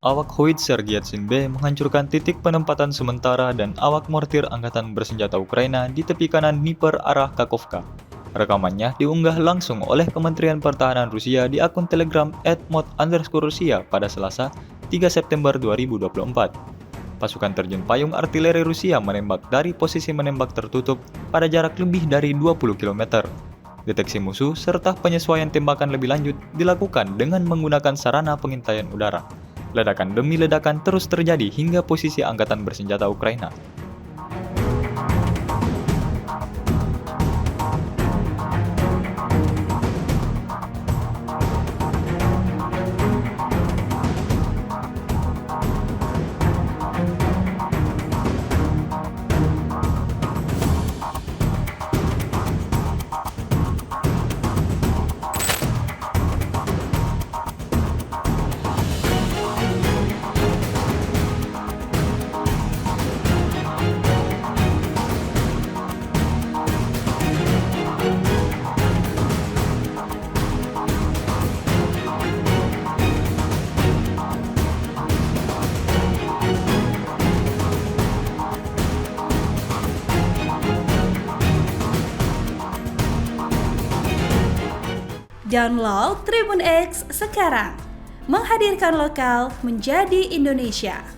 awak howitzer Gyatsin B menghancurkan titik penempatan sementara dan awak mortir angkatan bersenjata Ukraina di tepi kanan Dnipro arah Kakhovka. Rekamannya diunggah langsung oleh Kementerian Pertahanan Rusia di akun Telegram @mod_Rusia pada Selasa, 3 September 2024. Pasukan terjun payung artileri Rusia menembak dari posisi menembak tertutup pada jarak lebih dari 20 km. Deteksi musuh serta penyesuaian tembakan lebih lanjut dilakukan dengan menggunakan sarana pengintaian udara. Ledakan demi ledakan terus terjadi hingga posisi angkatan bersenjata Ukraina. Download Tribun X sekarang, menghadirkan lokal menjadi Indonesia.